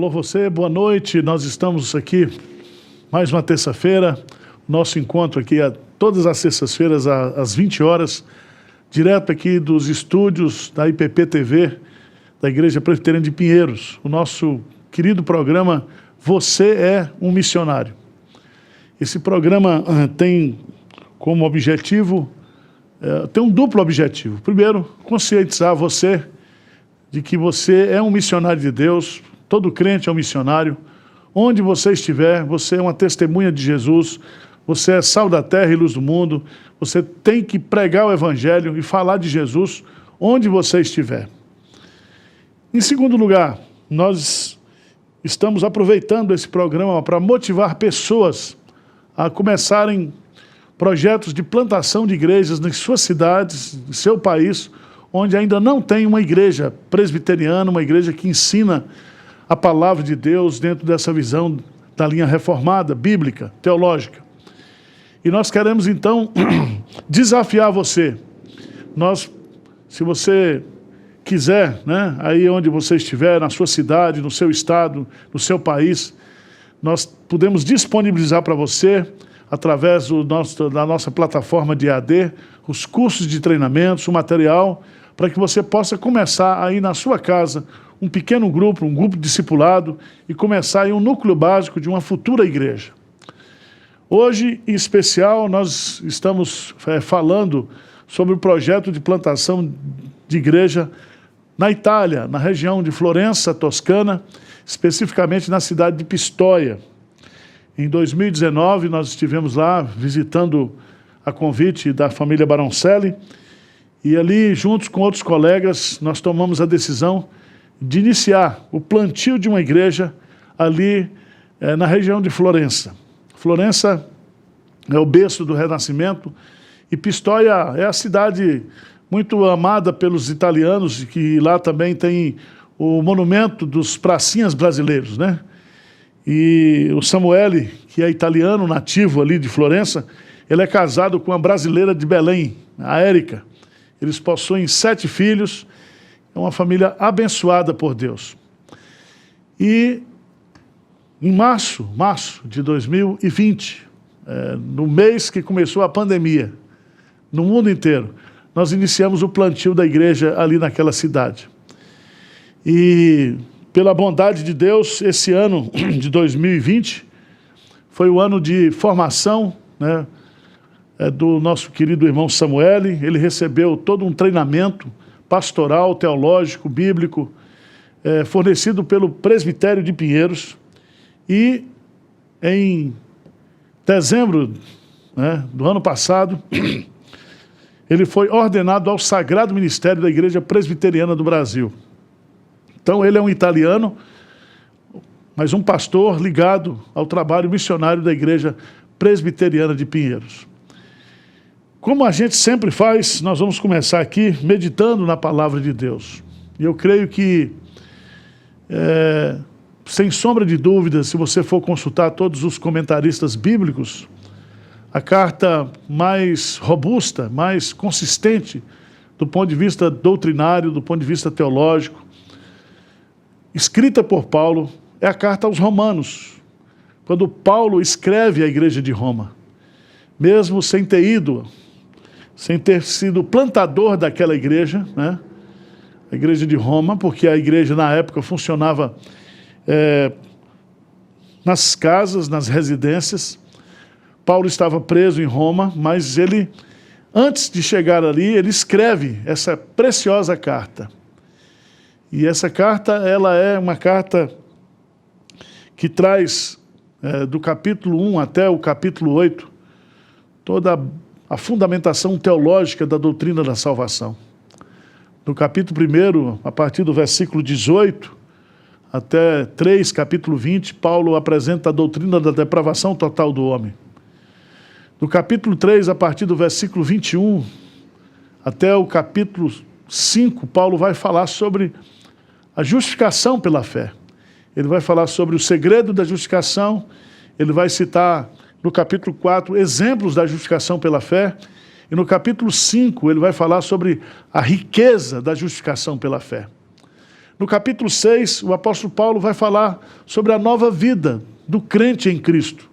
Alô você, boa noite, nós estamos aqui mais uma terça-feira, nosso encontro aqui todas as terças-feiras às 20 horas, direto aqui dos estúdios da IPP TV, da Igreja Presbiteriana de Pinheiros, o nosso querido programa Você é um Missionário. Esse programa tem como objetivo, tem um duplo objetivo. Primeiro, conscientizar você de que você é um missionário de Deus, todo crente é um missionário. Onde você estiver, você é uma testemunha de Jesus, você é sal da terra e luz do mundo, você tem que pregar o Evangelho e falar de Jesus onde você estiver. Em segundo lugar, nós estamos aproveitando esse programa para motivar pessoas a começarem projetos de plantação de igrejas nas suas cidades, no seu país, onde ainda não tem uma igreja presbiteriana, uma igreja que ensina a palavra de Deus dentro dessa visão da linha reformada, bíblica, teológica. E nós queremos, então, desafiar você. Se você quiser, né, aí onde você estiver, na sua cidade, no seu estado, no seu país, nós podemos disponibilizar para você, através da nossa plataforma de EAD, os cursos de treinamentos, o material, para que você possa começar aí na sua casa um pequeno grupo, um grupo discipulado, e começar aí um núcleo básico de uma futura igreja. Hoje, em especial, nós estamos falando sobre o projeto de plantação de igreja na Itália, na região de Florença, Toscana, especificamente na cidade de Pistoia. Em 2019, nós estivemos lá visitando a convite da família Baroncelli, e ali, juntos com outros colegas, nós tomamos a decisão de iniciar o plantio de uma igreja ali na região de Florença. Florença é o berço do Renascimento e Pistoia é a cidade muito amada pelos italianos, que lá também tem o monumento dos pracinhas brasileiros, né? E o Samuele, que é italiano, nativo ali de Florença, ele é casado com uma brasileira de Belém, a Érica. Eles possuem 7 filhos, é uma família abençoada por Deus. E em março de 2020, no mês que começou a pandemia, no mundo inteiro, nós iniciamos o plantio da igreja ali naquela cidade. E, pela bondade de Deus, esse ano de 2020 foi o ano de formação, né, do nosso querido irmão Samuele. Ele recebeu todo um treinamento pastoral, teológico, bíblico, fornecido pelo Presbitério de Pinheiros. E em dezembro, né, do ano passado, ele foi ordenado ao Sagrado Ministério da Igreja Presbiteriana do Brasil. Então ele é um italiano, mas um pastor ligado ao trabalho missionário da Igreja Presbiteriana de Pinheiros. Como a gente sempre faz, nós vamos começar aqui meditando na palavra de Deus. E eu creio que, sem sombra de dúvida, se você for consultar todos os comentaristas bíblicos, a carta mais robusta, mais consistente, do ponto de vista doutrinário, do ponto de vista teológico, escrita por Paulo, é a carta aos Romanos, quando Paulo escreve à igreja de Roma, mesmo sem ter ido, sem ter sido plantador daquela igreja, né? A igreja de Roma, porque a igreja na época funcionava nas casas, nas residências. Paulo estava preso em Roma, mas ele, antes de chegar ali, ele escreve essa preciosa carta. E essa carta, ela é uma carta que traz, do capítulo 1 até o capítulo 8, toda a fundamentação teológica da doutrina da salvação. No capítulo 1, a partir do versículo 18, até 3, capítulo 20, Paulo apresenta a doutrina da depravação total do homem. No capítulo 3, a partir do versículo 21, até o capítulo 5, Paulo vai falar sobre a justificação pela fé. Ele vai falar sobre o segredo da justificação, ele vai citar no capítulo 4 exemplos da justificação pela fé, e no capítulo 5 ele vai falar sobre a riqueza da justificação pela fé. No capítulo 6, o apóstolo Paulo vai falar sobre a nova vida do crente em Cristo.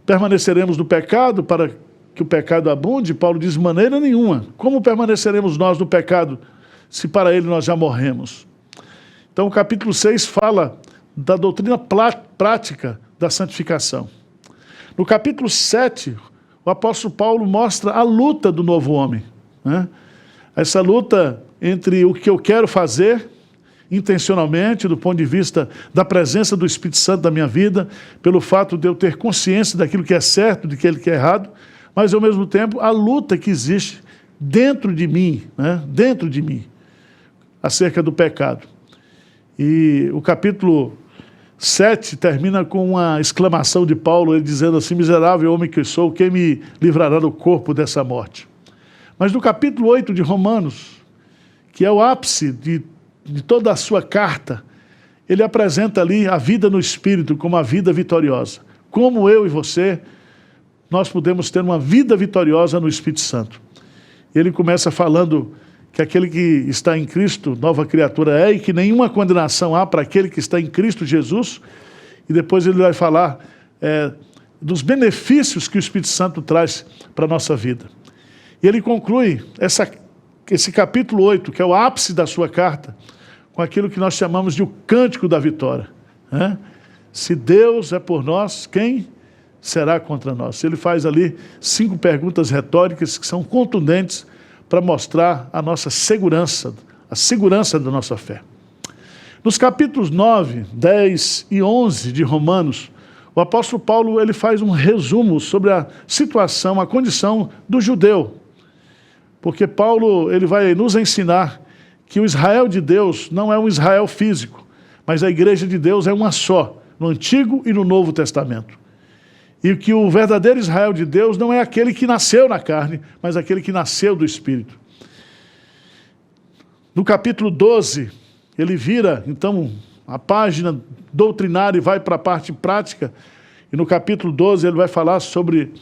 Permaneceremos no pecado para que o pecado abunde? Paulo diz, de maneira nenhuma. Como permaneceremos nós no pecado se para ele nós já morremos? Então o capítulo 6 fala da doutrina prática da santificação. No capítulo 7, o apóstolo Paulo mostra a luta do novo homem. Essa luta entre o que eu quero fazer intencionalmente, do ponto de vista da presença do Espírito Santo na minha vida, pelo fato de eu ter consciência daquilo que é certo, daquilo que é errado, mas ao mesmo tempo a luta que existe dentro de mim, acerca do pecado. E o capítulo 7 termina com uma exclamação de Paulo, ele dizendo assim, miserável homem que sou, quem me livrará do corpo dessa morte? Mas no capítulo 8 de Romanos, que é o ápice de toda a sua carta, ele apresenta ali a vida no Espírito como a vida vitoriosa. Como eu e você, nós podemos ter uma vida vitoriosa no Espírito Santo. Ele começa falando que aquele que está em Cristo, nova criatura é, e que nenhuma condenação há para aquele que está em Cristo Jesus. E depois ele vai falar dos benefícios que o Espírito Santo traz para a nossa vida. E ele conclui esse capítulo 8, que é o ápice da sua carta, com aquilo que nós chamamos de o cântico da vitória. Se Deus é por nós, quem será contra nós? Ele faz ali 5 perguntas retóricas que são contundentes para mostrar a nossa segurança, a segurança da nossa fé. Nos capítulos 9, 10 e 11 de Romanos, o apóstolo Paulo ele faz um resumo sobre a situação, a condição do judeu. Porque Paulo ele vai nos ensinar que o Israel de Deus não é um Israel físico, mas a igreja de Deus é uma só, no Antigo e no Novo Testamento. E que o verdadeiro Israel de Deus não é aquele que nasceu na carne, mas aquele que nasceu do Espírito. No capítulo 12, ele vira, então, a página doutrinária e vai para a parte prática. E no capítulo 12 ele vai falar sobre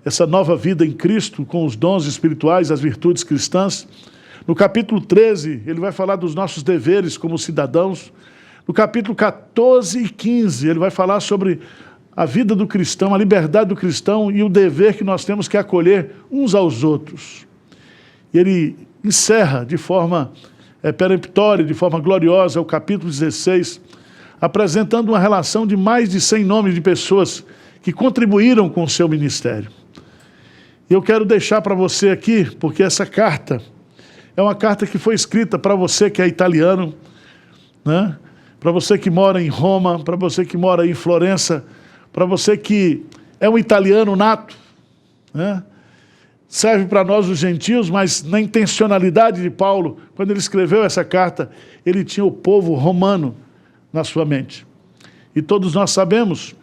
essa nova vida em Cristo, com os dons espirituais, as virtudes cristãs. No capítulo 13, ele vai falar dos nossos deveres como cidadãos. No capítulo 14 e 15, ele vai falar sobre a vida do cristão, a liberdade do cristão e o dever que nós temos que acolher uns aos outros. E ele encerra de forma peremptória, de forma gloriosa, o capítulo 16, apresentando uma relação de mais de 100 nomes de pessoas que contribuíram com o seu ministério. E eu quero deixar para você aqui, porque essa carta é uma carta que foi escrita para você que é italiano, para você que mora em Roma, para você que mora em Florença, para você que é um italiano nato, serve para nós os gentios, mas na intencionalidade de Paulo, quando ele escreveu essa carta, ele tinha o povo romano na sua mente. E todos nós sabemos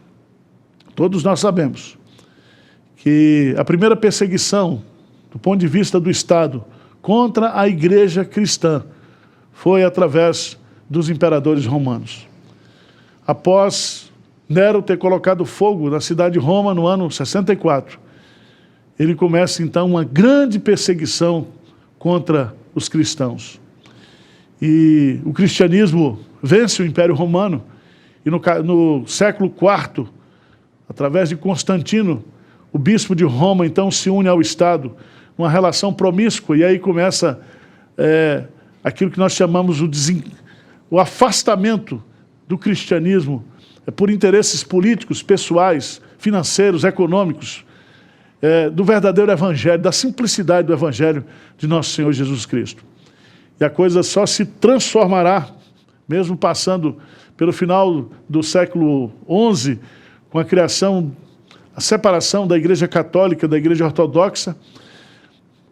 que a primeira perseguição, do ponto de vista do Estado, contra a igreja cristã, foi através dos imperadores romanos. Após Nero ter colocado fogo na cidade de Roma no ano 64, ele começa então uma grande perseguição contra os cristãos. E o cristianismo vence o Império Romano, e no século IV, através de Constantino, o bispo de Roma então se une ao Estado, uma relação promíscua, e aí começa aquilo que nós chamamos o afastamento do cristianismo por interesses políticos, pessoais, financeiros, econômicos, do verdadeiro evangelho, da simplicidade do evangelho de nosso Senhor Jesus Cristo. E a coisa só se transformará, mesmo passando pelo final do século XI, com a criação, a separação da Igreja Católica da Igreja Ortodoxa.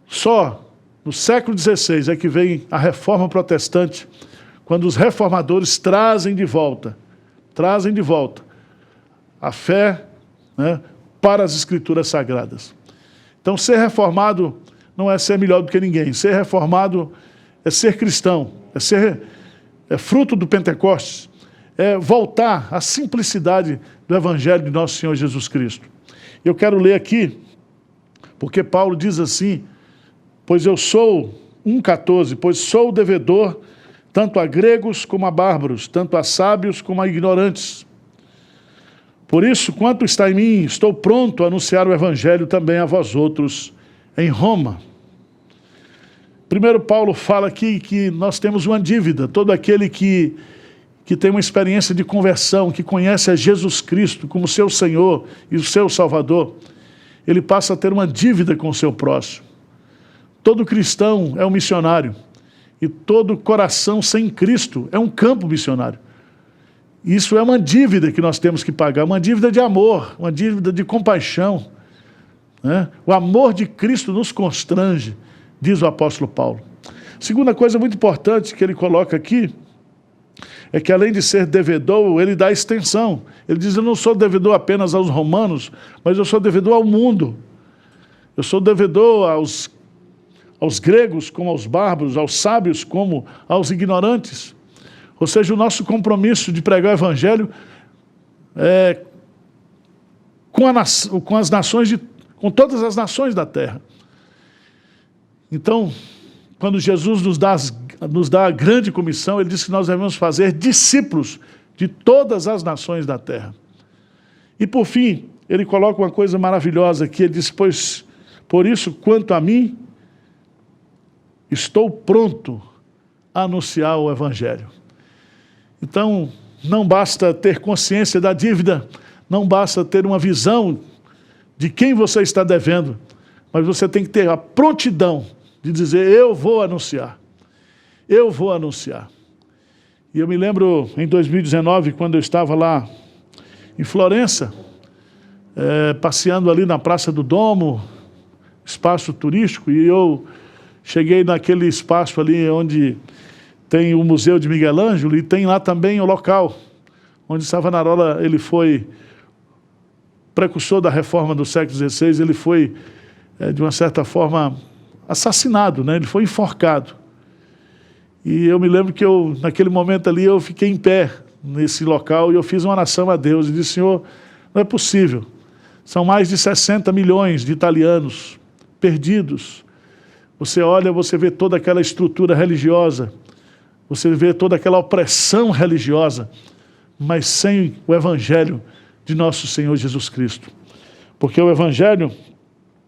Só no século XVI é que vem a Reforma Protestante, quando os reformadores trazem de volta a fé, para as Escrituras Sagradas. Então, ser reformado não é ser melhor do que ninguém. Ser reformado é ser cristão, é fruto do Pentecostes, é voltar à simplicidade do Evangelho de nosso Senhor Jesus Cristo. Eu quero ler aqui, porque Paulo diz assim, pois eu sou, 1,14, pois sou devedor tanto a gregos como a bárbaros, tanto a sábios como a ignorantes. Por isso, quanto está em mim, estou pronto a anunciar o evangelho também a vós outros em Roma. Primeiro Paulo fala aqui que nós temos uma dívida. Todo aquele que tem uma experiência de conversão, que conhece a Jesus Cristo como seu Senhor e o seu Salvador, ele passa a ter uma dívida com o seu próximo. Todo cristão é um missionário. E todo coração sem Cristo é um campo missionário. Isso é uma dívida que nós temos que pagar, uma dívida de amor, uma dívida de compaixão, né? O amor de Cristo nos constrange, diz o apóstolo Paulo. Segunda coisa muito importante que ele coloca aqui, é que além de ser devedor, ele dá extensão. Ele diz, eu não sou devedor apenas aos romanos, mas eu sou devedor ao mundo. Eu sou devedor aos gregos como aos bárbaros, aos sábios como aos ignorantes. Ou seja, o nosso compromisso de pregar o evangelho é com as nações, com todas as nações da terra. Então, quando Jesus nos dá a grande comissão, ele diz que nós devemos fazer discípulos de todas as nações da terra. E por fim, ele coloca uma coisa maravilhosa aqui, ele diz, pois, por isso, quanto a mim, estou pronto a anunciar o evangelho. Então, não basta ter consciência da dívida, não basta ter uma visão de quem você está devendo, mas você tem que ter a prontidão de dizer, eu vou anunciar. Eu vou anunciar. E eu me lembro, em 2019, quando eu estava lá em Florença, passeando ali na Praça do Domo, espaço turístico, e eu cheguei naquele espaço ali onde tem o Museu de Miguel Ângelo, e tem lá também o local onde Savonarola, ele foi precursor da reforma do século XVI, ele foi, de uma certa forma, assassinado, né? Ele foi enforcado. E eu me lembro que naquele momento ali, eu fiquei em pé nesse local e eu fiz uma oração a Deus e disse, Senhor, não é possível. São mais de 60 milhões de italianos perdidos. Você olha, você vê toda aquela estrutura religiosa, você vê toda aquela opressão religiosa, mas sem o evangelho de nosso Senhor Jesus Cristo. Porque o evangelho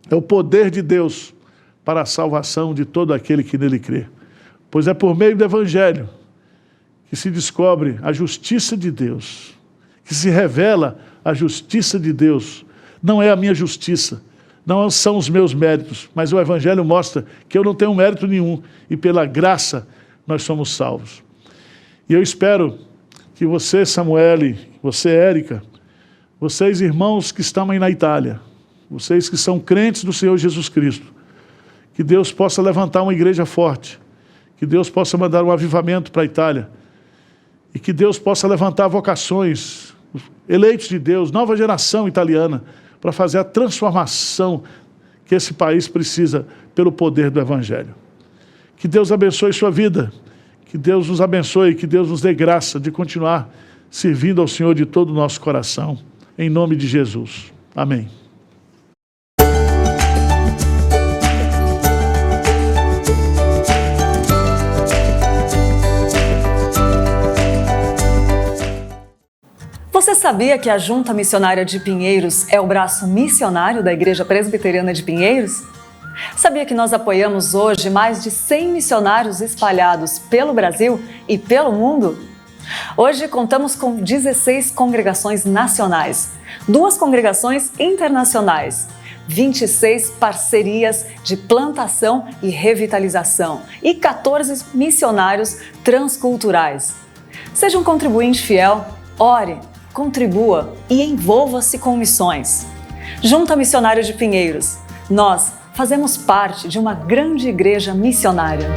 é o poder de Deus para a salvação de todo aquele que nele crê. Pois é por meio do evangelho que se descobre a justiça de Deus, que se revela a justiça de Deus. Não é a minha justiça, não são os meus méritos, mas o evangelho mostra que eu não tenho mérito nenhum e pela graça nós somos salvos. E eu espero que você, Samuele, você, Érica, vocês, irmãos que estão aí na Itália, vocês que são crentes do Senhor Jesus Cristo, que Deus possa levantar uma igreja forte, que Deus possa mandar um avivamento para a Itália, e que Deus possa levantar vocações, eleitos de Deus, nova geração italiana, para fazer a transformação que esse país precisa pelo poder do evangelho. Que Deus abençoe sua vida, que Deus nos abençoe, que Deus nos dê graça de continuar servindo ao Senhor de todo o nosso coração, em nome de Jesus. Amém. Você sabia que a Junta Missionária de Pinheiros é o braço missionário da Igreja Presbiteriana de Pinheiros? Sabia que nós apoiamos hoje mais de 100 missionários espalhados pelo Brasil e pelo mundo? Hoje contamos com 16 congregações nacionais, 2 congregações internacionais, 26 parcerias de plantação e revitalização e 14 missionários transculturais. Seja um contribuinte fiel, ore, contribua e envolva-se com missões. Junta Missionária de Pinheiros, nós fazemos parte de uma grande igreja missionária.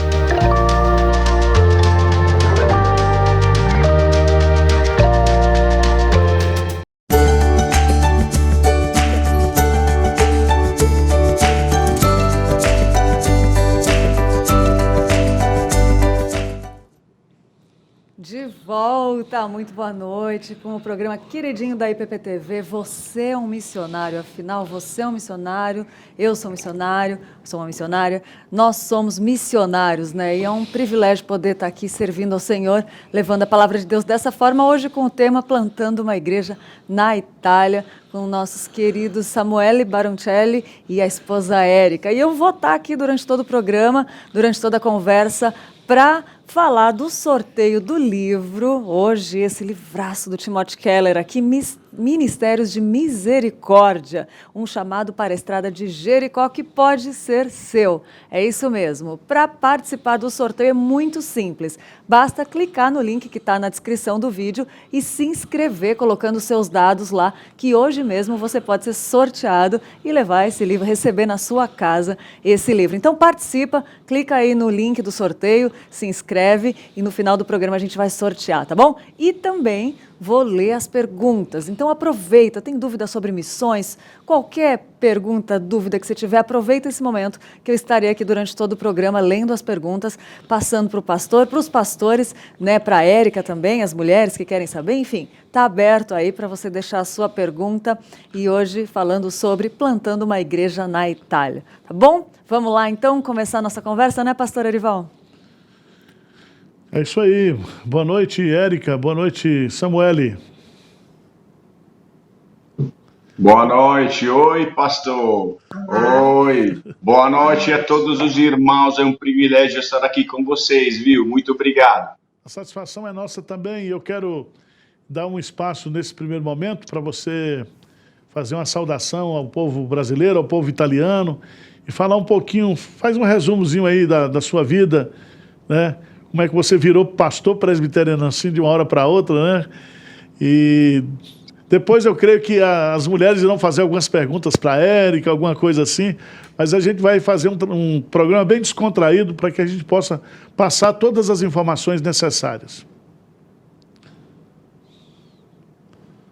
volta, muito boa noite com o programa queridinho da IPPTV. Você é um missionário, afinal você é um missionário, eu sou um missionário, sou uma missionária, nós somos missionários, né? E é um privilégio poder estar aqui servindo ao Senhor, levando a palavra de Deus dessa forma, hoje com o tema Plantando uma Igreja na Itália, com nossos queridos Samuele Baroncelli e a esposa Érica. E eu vou estar aqui durante todo o programa, durante toda a conversa, para falar do sorteio do livro, hoje esse livraço do Timothy Keller aqui, Ministérios de Misericórdia, um chamado para a estrada de Jericó que pode ser seu. É isso mesmo. Para participar do sorteio é muito simples. Basta clicar no link que está na descrição do vídeo e se inscrever colocando seus dados lá, que hoje mesmo você pode ser sorteado e levar esse livro, receber na sua casa esse livro. Então participa, clica aí no link do sorteio, se inscreve e no final do programa a gente vai sortear, tá bom? E também vou ler as perguntas. Então aproveita, tem dúvida sobre missões? Qualquer pergunta, dúvida que você tiver, aproveita esse momento que eu estarei aqui durante todo o programa lendo as perguntas, passando para o pastor, para os pastores, né, para a Érica também, as mulheres que querem saber, enfim, está aberto aí para você deixar a sua pergunta e hoje falando sobre plantando uma igreja na Itália, tá bom? Vamos lá então começar a nossa conversa, né, pastor Erival? É isso aí. Boa noite, Érica. Boa noite, Samuele. Boa noite. Oi, pastor. Oi. Boa noite a todos os irmãos. É um privilégio estar aqui com vocês, viu? Muito obrigado. A satisfação é nossa também. Eu quero dar um espaço nesse primeiro momento para você fazer uma saudação ao povo brasileiro, ao povo italiano e falar um pouquinho, faz um resumozinho aí da sua vida, né? Como é que você virou pastor presbiteriano assim de uma hora para outra, né? E depois eu creio que as mulheres irão fazer algumas perguntas para a Érica, alguma coisa assim, mas a gente vai fazer um programa bem descontraído para que a gente possa passar todas as informações necessárias.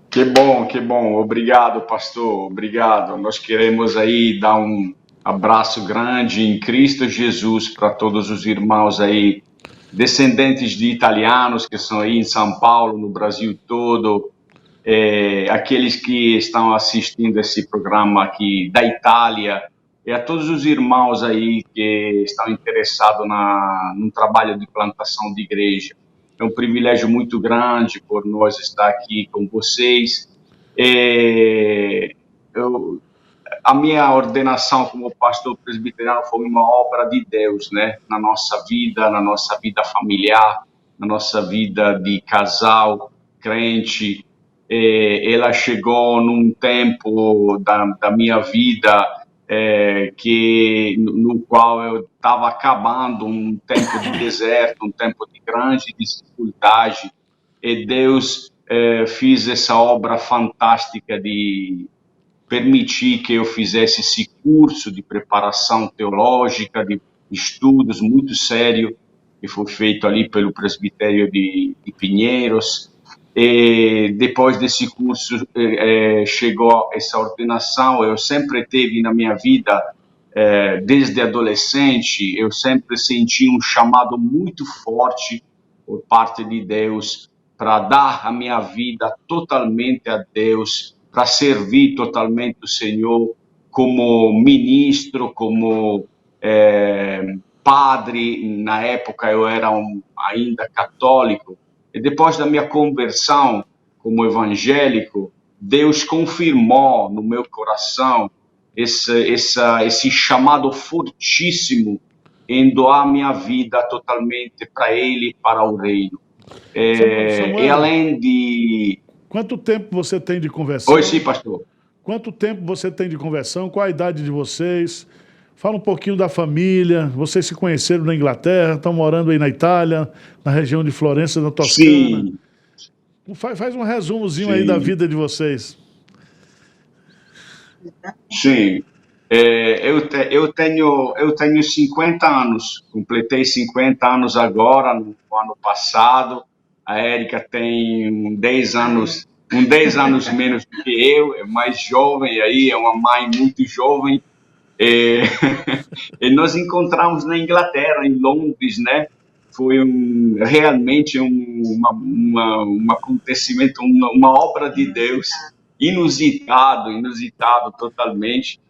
Que bom, que bom. Obrigado, pastor. Obrigado. Nós queremos aí dar um abraço grande em Cristo Jesus para todos os irmãos aí, descendentes de italianos que são aí em São Paulo, no Brasil todo, aqueles que estão assistindo esse programa aqui da Itália, e a todos os irmãos aí que estão interessados no trabalho de plantação de igreja. É um privilégio muito grande por nós estar aqui com vocês. A minha ordenação como pastor presbiteriano foi uma obra de Deus, né? Na nossa vida familiar, na nossa vida de casal, crente. Ela chegou num tempo da minha vida no qual eu estava acabando um tempo de deserto, um tempo de grande dificuldade, e Deus fez essa obra fantástica de permitir que eu fizesse esse curso de preparação teológica, de estudos muito sério, que foi feito ali pelo presbitério de Pinheiros. E depois desse curso chegou essa ordenação. Eu sempre tive na minha vida, desde adolescente, eu sempre senti um chamado muito forte por parte de Deus para dar a minha vida totalmente a Deus, para servir totalmente o Senhor como ministro, como padre. Na época eu era ainda católico. E depois da minha conversão como evangélico, Deus confirmou no meu coração esse chamado fortíssimo em doar minha vida totalmente para Ele, para o reino. E além de... Quanto tempo você tem de conversão? Oi, sim, pastor. Quanto tempo você tem de conversão? Qual a idade de vocês? Fala um pouquinho da família. Vocês se conheceram na Inglaterra, estão morando aí na Itália, na região de Florença, na Toscana. Sim. Faz um resumozinho aí da vida de vocês. Sim. Eu tenho 50 anos. Completei 50 anos agora, no ano passado. A Érica tem 10 anos menos do que eu, é mais jovem aí, é uma mãe muito jovem. E nós encontramos na Inglaterra, em Londres, né? foi realmente um acontecimento, uma obra de Deus inusitado totalmente.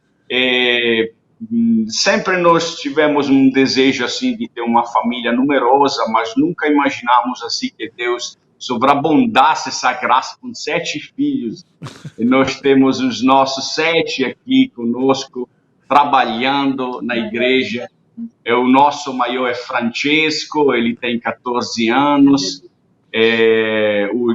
Sempre nós tivemos um desejo assim de ter uma família numerosa, mas nunca imaginamos assim que Deus sobreabundasse essa graça com 7 filhos. E nós temos os nossos 7 aqui conosco, trabalhando na igreja. O nosso maior é Francesco, ele tem 14 anos.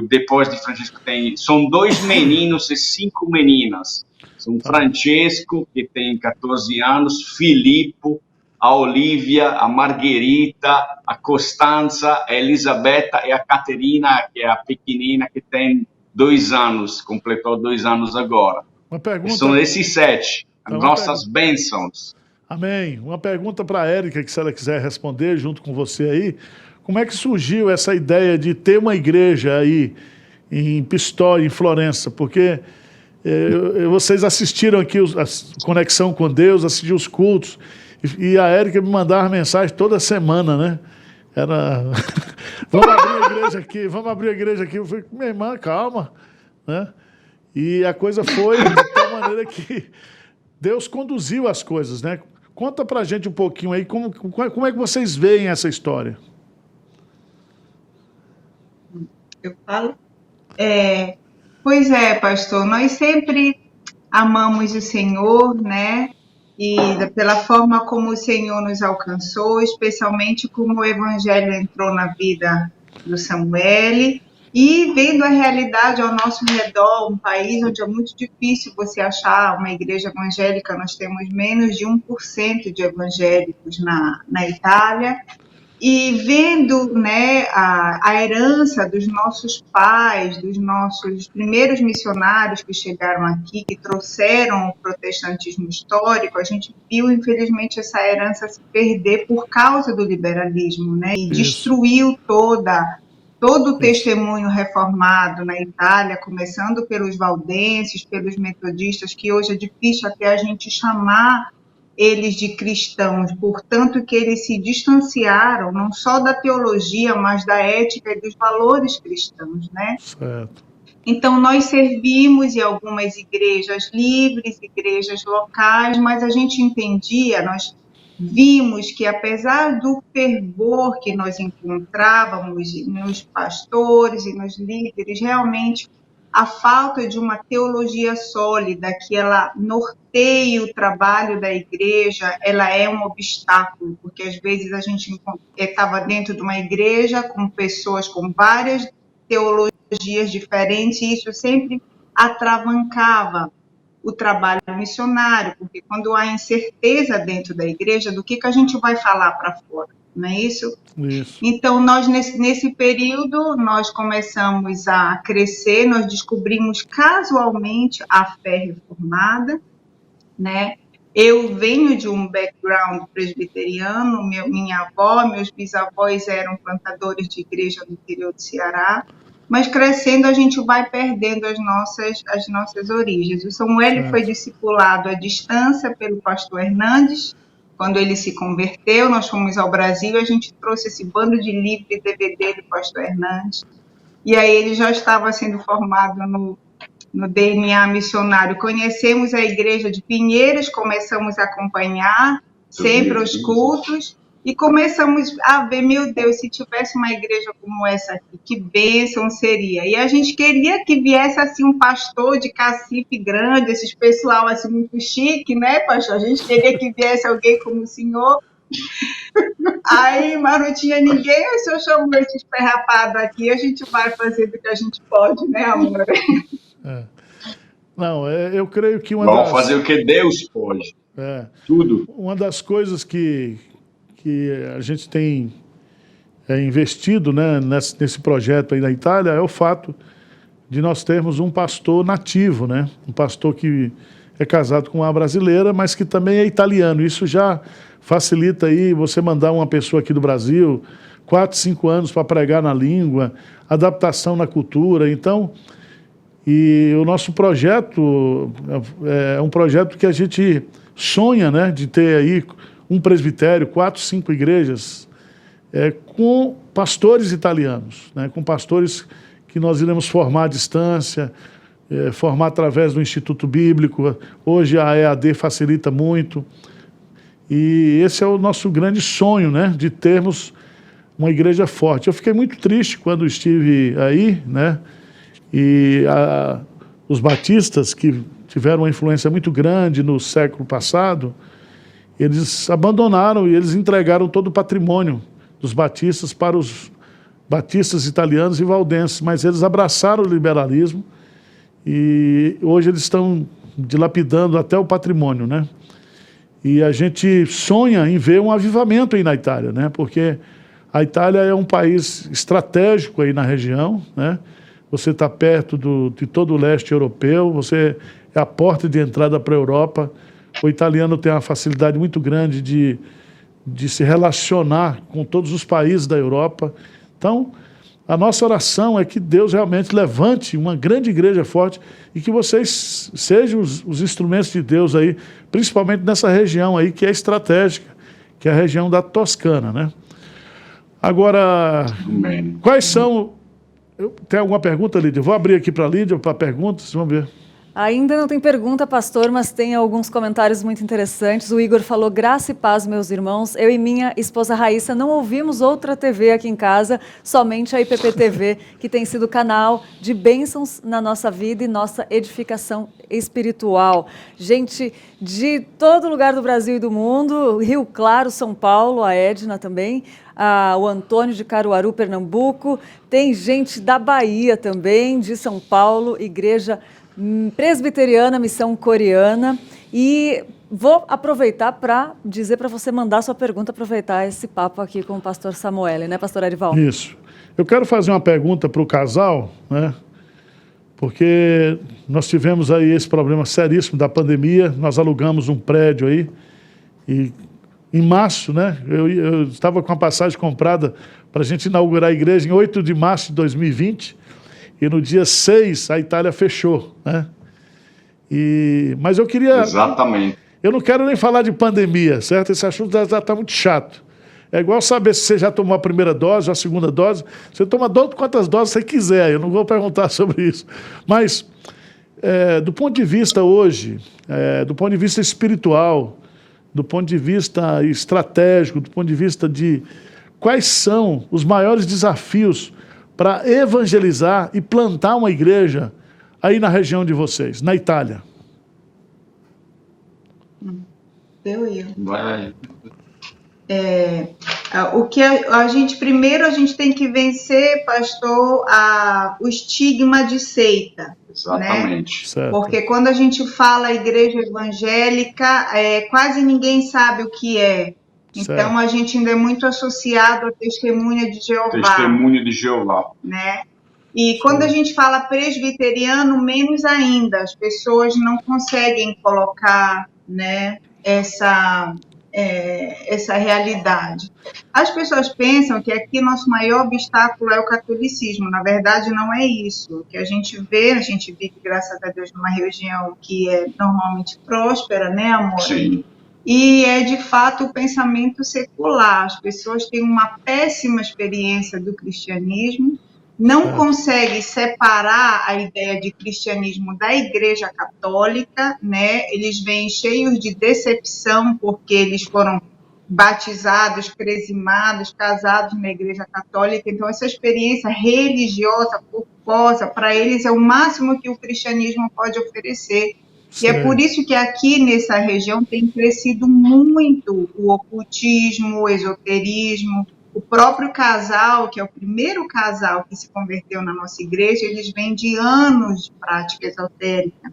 Depois de Francesco são 2 meninos e 5 meninas. São Francesco, que tem 14 anos, Filippo, a Olivia, a Margherita, a Costanza, a Elisabetta e a Caterina, que é a pequenina, que tem 2 anos, completou 2 anos agora. Uma pergunta... São esses 7, as nossas bênçãos. Amém. Uma pergunta para a Érica, que se ela quiser responder junto com você aí, como é que surgiu essa ideia de ter uma igreja aí em Pistoia, em Florença? Porque vocês assistiram aqui a Conexão com Deus, assistiram os cultos, e a Érica me mandava mensagem toda semana, né? Era, vamos abrir a igreja aqui, vamos abrir a igreja aqui. Eu falei, minha irmã, calma, né? E a coisa foi de tal maneira que Deus conduziu as coisas, né? Conta pra gente um pouquinho aí, como é que vocês veem essa história? Eu falo? Pois é, pastor, nós sempre amamos o Senhor, né? E pela forma como o Senhor nos alcançou, especialmente como o Evangelho entrou na vida do Samuel, e vendo a realidade ao nosso redor, um país onde é muito difícil você achar uma igreja evangélica, nós temos menos de 1% de evangélicos na Itália, e vendo, né, a herança dos nossos pais, dos nossos primeiros missionários que chegaram aqui, que trouxeram o protestantismo histórico, a gente viu, infelizmente, essa herança se perder por causa do liberalismo, né, e destruiu todo o testemunho reformado na Itália, começando pelos valdenses, pelos metodistas, que hoje é difícil até a gente chamar eles de cristãos, portanto que eles se distanciaram não só da teologia, mas da ética e dos valores cristãos, né? Certo. Então nós servimos em algumas igrejas livres, igrejas locais, mas a gente entendia, nós vimos que apesar do fervor que nós encontrávamos nos pastores e nos líderes, realmente a falta de uma teologia sólida, que ela norteie o trabalho da igreja, ela é um obstáculo, porque às vezes a gente estava dentro de uma igreja com pessoas com várias teologias diferentes, e isso sempre atravancava o trabalho missionário, porque quando há incerteza dentro da igreja, do que a gente vai falar para fora, não é isso? Isso. Então, nós, nesse período, nós começamos a crescer, nós descobrimos casualmente a fé reformada, né? Eu venho de um background presbiteriano, minha avó, meus bisavós eram plantadores de igreja no interior do Ceará, mas crescendo a gente vai perdendo as nossas origens. O Samuel foi discipulado à distância pelo pastor Hernandes. Quando ele se converteu, nós fomos ao Brasil, a gente trouxe esse bando de livro e DVD do pastor Hernandes, e aí ele já estava sendo formado no DNA missionário. Conhecemos a igreja de Pinheiros, começamos a acompanhar sempre os cultos, e começamos a ver, meu Deus, se tivesse uma igreja como essa aqui, que bênção seria. E a gente queria que viesse assim um pastor de cacife grande, esses pessoal assim muito chique, né, pastor? A gente queria que viesse alguém como o senhor. Aí, mas não tinha ninguém, aí o senhor chamou esse esperrapado aqui, a gente vai fazer do que a gente pode, né, amor? Não, eu creio que Vamos fazer o que Deus pode. Tudo. Uma das coisas que a gente tem investido, né, nesse projeto aí na Itália é o fato de nós termos um pastor nativo, né? Um pastor que é casado com uma brasileira, mas que também é italiano. Isso já facilita aí você mandar uma pessoa aqui do Brasil 4, 5 anos para pregar na língua, adaptação na cultura. Então, e o nosso projeto é um projeto que a gente sonha, né, de ter aí um presbitério, 4, 5 igrejas com pastores italianos, né, com pastores que nós iremos formar à distância, formar através do Instituto Bíblico. Hoje a EAD facilita muito. E esse é o nosso grande sonho, né, de termos uma igreja forte. Eu fiquei muito triste quando estive aí, né, e os batistas, que tiveram uma influência muito grande no século passado, eles abandonaram e eles entregaram todo o patrimônio dos batistas para os batistas italianos e valdenses, mas eles abraçaram o liberalismo e hoje eles estão dilapidando até o patrimônio, né? E a gente sonha em ver um avivamento aí na Itália, né? Porque a Itália é um país estratégico aí na região, né? Você está perto de todo o leste europeu, você é a porta de entrada para a Europa. O italiano tem uma facilidade muito grande de se relacionar com todos os países da Europa. Então, a nossa oração é que Deus realmente levante uma grande igreja forte e que vocês sejam os instrumentos de Deus aí, principalmente nessa região aí que é estratégica, que é a região da Toscana, né? Agora, quais são... Tem alguma pergunta, Lídia? Vou abrir aqui para a Lídia, para perguntas, vamos ver. Ainda não tem pergunta, pastor, mas tem alguns comentários muito interessantes. O Igor falou: graça e paz, meus irmãos. Eu e minha esposa Raíssa não ouvimos outra TV aqui em casa, somente a IPP-TV, que tem sido canal de bênçãos na nossa vida e nossa edificação espiritual. Gente de todo lugar do Brasil e do mundo, Rio Claro, São Paulo, a Edna também, o Antônio de Caruaru, Pernambuco, tem gente da Bahia também, de São Paulo, Igreja Presbiteriana, Missão Coreana. E vou aproveitar para dizer para você mandar sua pergunta, aproveitar esse papo aqui com o pastor Samuel, né, pastor Arival? Isso. Eu quero fazer uma pergunta para o casal, né? Porque nós tivemos aí esse problema seríssimo da pandemia, nós alugamos um prédio aí, e em março, né, eu estava com a passagem comprada para a gente inaugurar a igreja em 8 de março de 2020, e no dia 6 a Itália fechou, né? Mas eu queria... Exatamente. Eu não quero nem falar de pandemia, certo? Esse assunto já está muito chato. É igual saber se você já tomou a primeira dose ou a segunda dose. Você toma quantas doses você quiser, eu não vou perguntar sobre isso. Mas, do ponto de vista hoje, do ponto de vista espiritual, do ponto de vista estratégico, do ponto de vista de quais são os maiores desafios para evangelizar e plantar uma igreja aí na região de vocês, na Itália? O que primeiro a gente tem que vencer, pastor, o estigma de seita. Exatamente. Né? Porque quando a gente fala igreja evangélica, quase ninguém sabe o que é. Então, certo. A gente ainda é muito associado à Testemunha de Jeová. Testemunha de Jeová. Né? E quando a gente fala presbiteriano, menos ainda. As pessoas não conseguem colocar, né, essa realidade. As pessoas pensam que aqui nosso maior obstáculo é o catolicismo. Na verdade, não é isso. O que a gente vive, graças a Deus, numa região que é normalmente próspera, né, amor? Sim. E é, de fato, o pensamento secular. As pessoas têm uma péssima experiência do cristianismo, não conseguem separar a ideia de cristianismo da Igreja Católica, né? Eles vêm cheios de decepção porque eles foram batizados, crismados, casados na Igreja Católica. Então, essa experiência religiosa, culposa, para eles é o máximo que o cristianismo pode oferecer. Sim. E é por isso que aqui nessa região tem crescido muito o ocultismo, o esoterismo. O próprio casal, que é o primeiro casal que se converteu na nossa igreja, eles vêm de anos de prática esotérica.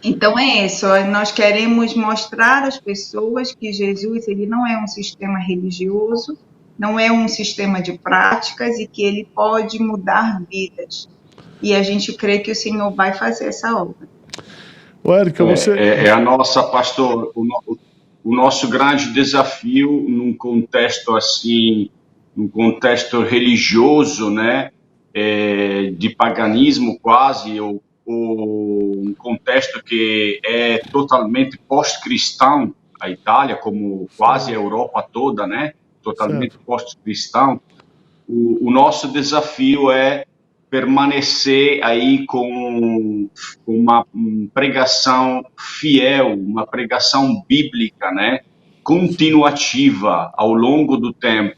Então é isso, nós queremos mostrar às pessoas que Jesus ele não é um sistema religioso, não é um sistema de práticas e que ele pode mudar vidas. E a gente crê que o Senhor vai fazer essa obra. Érica, você... a nossa, pastor, o nosso grande desafio num contexto assim, num contexto religioso, né, de paganismo quase, ou um contexto que é totalmente pós-cristão, a Itália, como quase a Europa toda, né? Totalmente pós-cristão, o nosso desafio é permanecer aí com uma pregação fiel, uma pregação bíblica, né? Continuativa ao longo do tempo,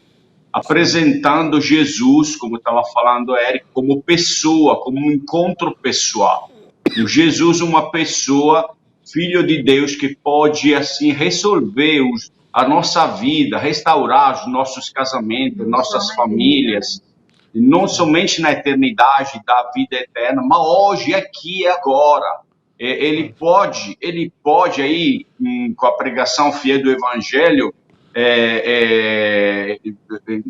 apresentando Jesus, como estava falando Eric, como pessoa, como um encontro pessoal. O Jesus, uma pessoa, filho de Deus, que pode assim resolver a nossa vida, restaurar os nossos casamentos, nossas famílias, não somente na eternidade da vida eterna, mas hoje, aqui e agora. Ele pode aí, com a pregação fiel do Evangelho,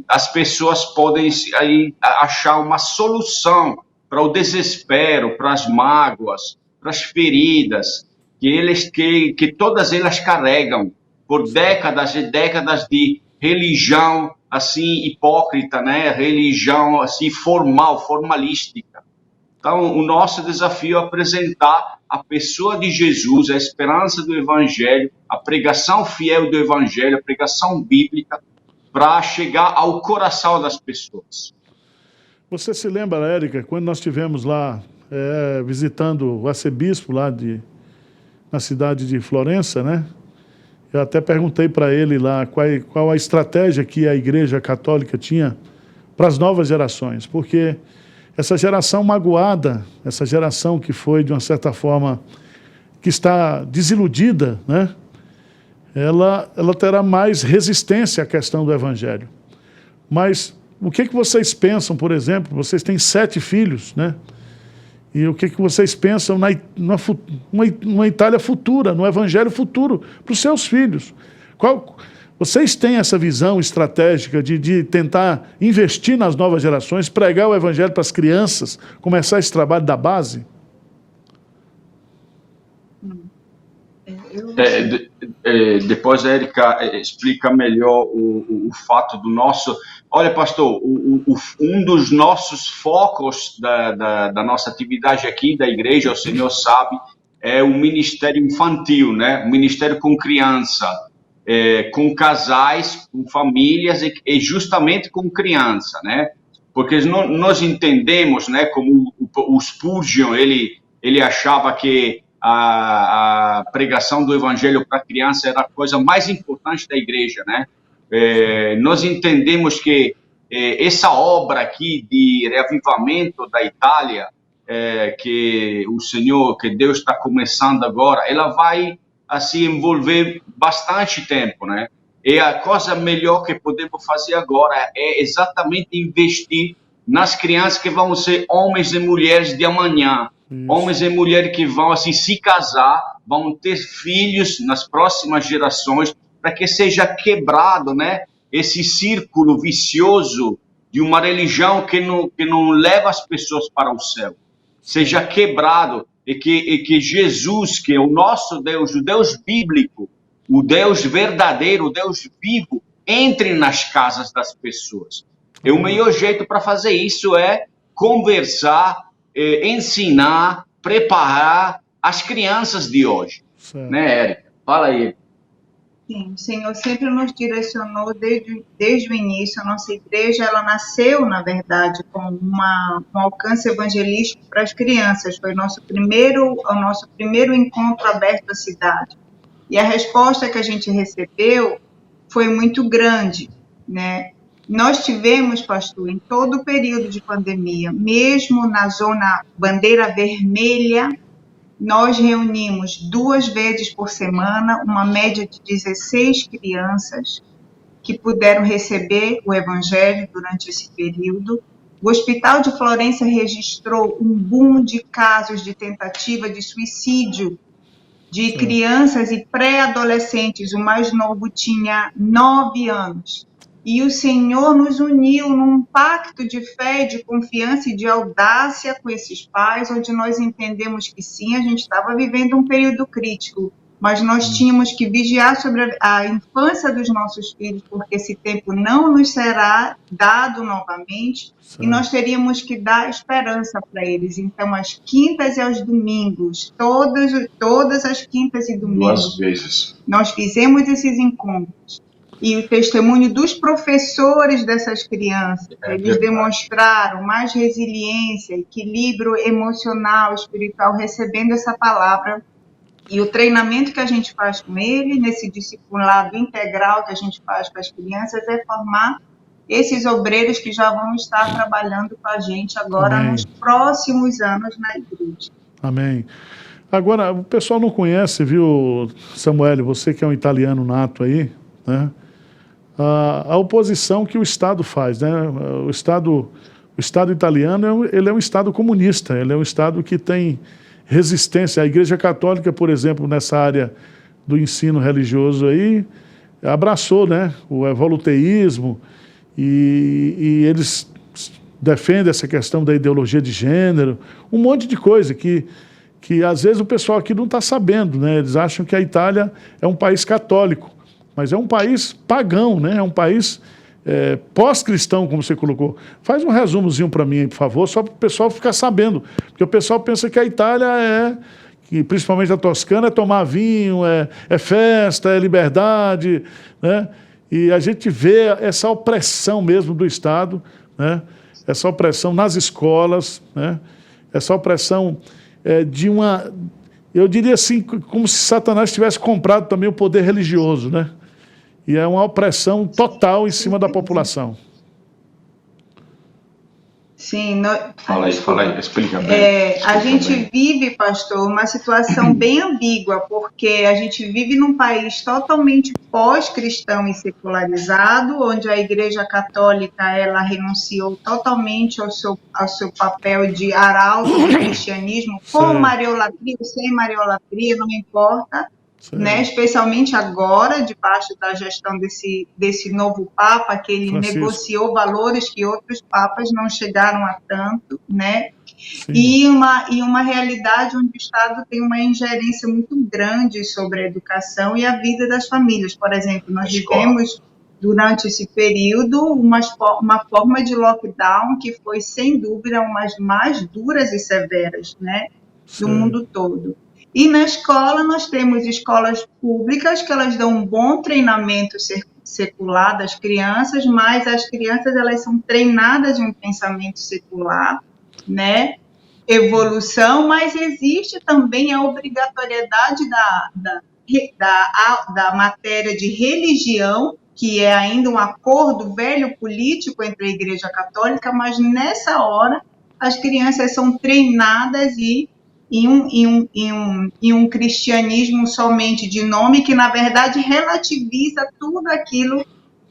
as pessoas podem aí achar uma solução para o desespero, para as mágoas, para as feridas, que todas elas carregam por décadas e décadas de religião assim hipócrita, né? Religião assim formalística. Então, o nosso desafio é apresentar a pessoa de Jesus, a esperança do Evangelho, a pregação fiel do Evangelho, a pregação bíblica, para chegar ao coração das pessoas. Você se lembra, Érica, quando nós estivemos lá visitando o arcebispo lá na cidade de Florença, né? Eu até perguntei para ele lá qual a estratégia que a Igreja Católica tinha para as novas gerações, porque essa geração magoada, essa geração que foi, de uma certa forma, que está desiludida, né? Ela terá mais resistência à questão do Evangelho. Mas o que vocês pensam, por exemplo, vocês têm 7 filhos, né? E o que vocês pensam numa Itália futura, no Evangelho futuro, para os seus filhos? Vocês têm essa visão estratégica de tentar investir nas novas gerações, pregar o Evangelho para as crianças, começar esse trabalho da base? Depois a Érica explica melhor o fato do nosso... Olha, pastor, um dos nossos focos da nossa atividade aqui, da igreja, o senhor sabe, é o ministério infantil, né? O ministério com criança, com casais, com famílias e justamente com criança, né? Porque nós entendemos, né, como o Spurgeon, ele achava que a pregação do Evangelho para criança era a coisa mais importante da igreja, né? Nós entendemos que essa obra aqui de reavivamento da Itália, que Deus está começando agora, ela vai assim envolver bastante tempo, né? E a coisa melhor que podemos fazer agora é exatamente investir nas crianças que vão ser homens e mulheres de amanhã. Homens e mulheres que vão assim se casar, vão ter filhos nas próximas gerações, para que seja quebrado, né, esse círculo vicioso de uma religião que não leva as pessoas para o céu. Seja quebrado e que Jesus, que é o nosso Deus, o Deus bíblico, o Deus verdadeiro, o Deus vivo, entre nas casas das pessoas. E o melhor jeito para fazer isso é conversar, ensinar, preparar as crianças de hoje. Certo. Né, Érica? Fala aí. Sim, o Senhor sempre nos direcionou desde o início. A nossa igreja, ela nasceu, na verdade, com um alcance evangelístico para as crianças. Foi o nosso primeiro encontro aberto à cidade. E a resposta que a gente recebeu foi muito grande, né? Nós tivemos, pastor, em todo o período de pandemia, mesmo na zona bandeira vermelha, nós reunimos 2 vezes por semana, uma média de 16 crianças que puderam receber o Evangelho durante esse período. O Hospital de Florença registrou um boom de casos de tentativa de suicídio de crianças e pré-adolescentes. O mais novo tinha 9 anos. E o Senhor nos uniu num pacto de fé, de confiança e de audácia com esses pais, onde nós entendemos que sim, a gente estava vivendo um período crítico, mas nós tínhamos que vigiar sobre a infância dos nossos filhos, porque esse tempo não nos será dado novamente, e nós teríamos que dar esperança para eles. Então, às quintas e aos domingos, todas as quintas e domingos, 2 vezes, nós fizemos esses encontros. E o testemunho dos professores dessas crianças, eles demonstraram mais resiliência, equilíbrio emocional, espiritual, recebendo essa palavra. E o treinamento que a gente faz com ele, nesse discipulado integral que a gente faz com as crianças, é formar esses obreiros que já vão estar trabalhando com a gente agora Amém. nos próximos anos na igreja. Amém. Agora, o pessoal não conhece, viu, Samuel, você que é um italiano nato aí, né? A oposição que o Estado faz, né? O Estado italiano, ele é um Estado comunista, ele é um Estado que tem resistência. A Igreja Católica, por exemplo, nessa área do ensino religioso aí, abraçou, né, o evoluteísmo, e eles defendem essa questão da ideologia de gênero, um monte de coisa que às vezes o pessoal aqui não está sabendo, né? Eles acham que a Itália é um país católico, mas é um país pagão, né? É um país pós-cristão, como você colocou. Faz um resumozinho para mim, por favor, só para o pessoal ficar sabendo, porque o pessoal pensa que a Itália que principalmente a Toscana, é tomar vinho, é festa, é liberdade, né? E a gente vê essa opressão mesmo do Estado, né? Essa opressão nas escolas, né? Essa opressão de uma... Eu diria assim, como se Satanás tivesse comprado também o poder religioso, né? E é uma opressão total em cima da população. Sim, fala aí, explica bem. A gente vive, pastor, uma situação bem ambígua, porque a gente vive num país totalmente pós-cristão e secularizado, onde a Igreja Católica ela renunciou totalmente ao seu papel de arauto do cristianismo, com mariolatria ou sem mariolatria, não importa. Né, especialmente agora, debaixo da gestão desse novo Papa, que ele negociou valores que outros papas não chegaram a tanto, né? E uma realidade onde o Estado tem uma ingerência muito grande sobre a educação e a vida das famílias. Por exemplo, nós vivemos, durante esse período, uma forma de lockdown que foi, sem dúvida, uma das mais duras e severas, né, do mundo todo. E na escola, nós temos escolas públicas que elas dão um bom treinamento secular das crianças, mas as crianças elas são treinadas em um pensamento secular, né? Evolução, mas existe também a obrigatoriedade da matéria de religião, que é ainda um acordo velho político entre a Igreja Católica, mas nessa hora as crianças são treinadas em um cristianismo somente de nome, que na verdade relativiza tudo aquilo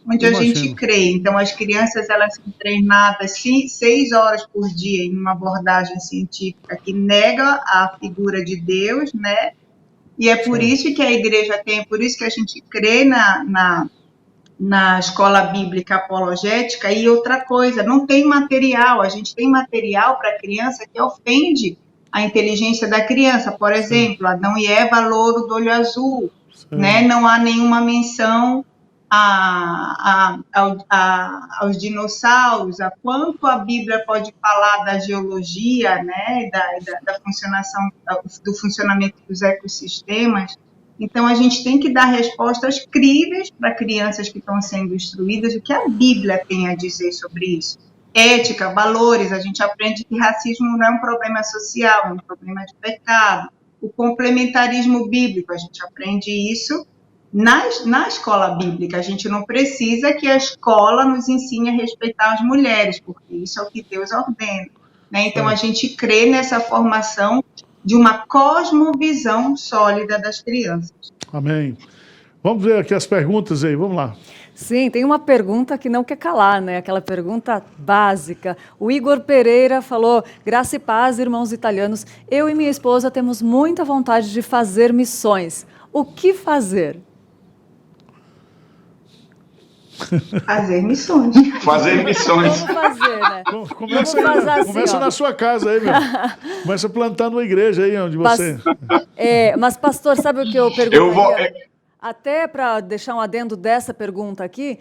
onde a gente crê. Então as crianças elas são treinadas 6 horas por dia em uma abordagem científica que nega a figura de Deus, né? E é por isso que a igreja tem, por isso que a gente crê na escola bíblica apologética. E outra coisa, não tem material, a gente tem material para criança que ofende a inteligência da criança. Por exemplo, Adão e Eva, louro do olho azul, né? Não há nenhuma menção aos dinossauros, a quanto a Bíblia pode falar da geologia, né? Do funcionamento dos ecossistemas. Então, a gente tem que dar respostas críveis para crianças que estão sendo instruídas, o que a Bíblia tem a dizer sobre isso. Ética, valores, a gente aprende que racismo não é um problema social, é um problema de pecado. O complementarismo bíblico, a gente aprende isso na escola bíblica. A gente não precisa que a escola nos ensine a respeitar as mulheres, porque isso é o que Deus ordena, né? Então, a gente crê nessa formação de uma cosmovisão sólida das crianças. Amém. Vamos ver aqui as perguntas aí, vamos lá. Sim, tem uma pergunta que não quer calar, né? Aquela pergunta básica. O Igor Pereira falou: graça e paz, irmãos italianos. Eu e minha esposa temos muita vontade de fazer missões. O que fazer? Fazer missões. Fazer missões. Vamos fazer, né? Começa, Vamos fazer aí, assim, começa ó. na sua casa aí, meu. Começa plantando uma igreja aí onde você... Mas, pastor, sabe o que eu perguntaria? Eu vou... Até para deixar um adendo dessa pergunta aqui,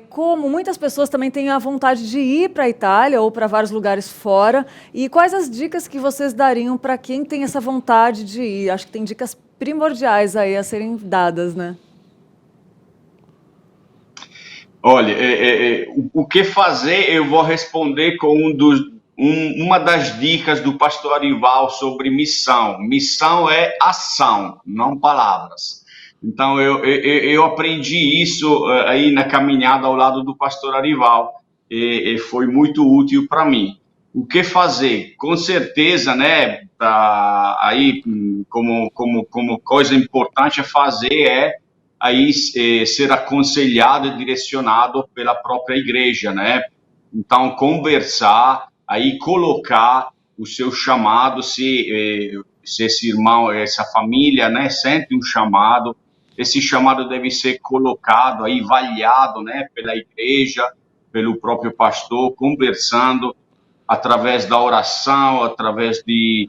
como muitas pessoas também têm a vontade de ir para a Itália ou para vários lugares fora, e quais as dicas que vocês dariam para quem tem essa vontade de ir? Acho que tem dicas primordiais aí a serem dadas, né? Olha, o que fazer, eu vou responder com uma das dicas do pastor Arival sobre missão. Missão é ação, não palavras. Então, eu aprendi isso aí na caminhada ao lado do pastor Arival, e foi muito útil para mim. O que fazer? Com certeza, né, aí, como coisa importante a fazer aí ser aconselhado e direcionado pela própria igreja, né? Então, conversar, aí colocar o seu chamado, se esse irmão, essa família, né, sente um chamado, esse chamado deve ser colocado aí, avaliado, né, pela igreja, pelo próprio pastor, conversando através da oração, através de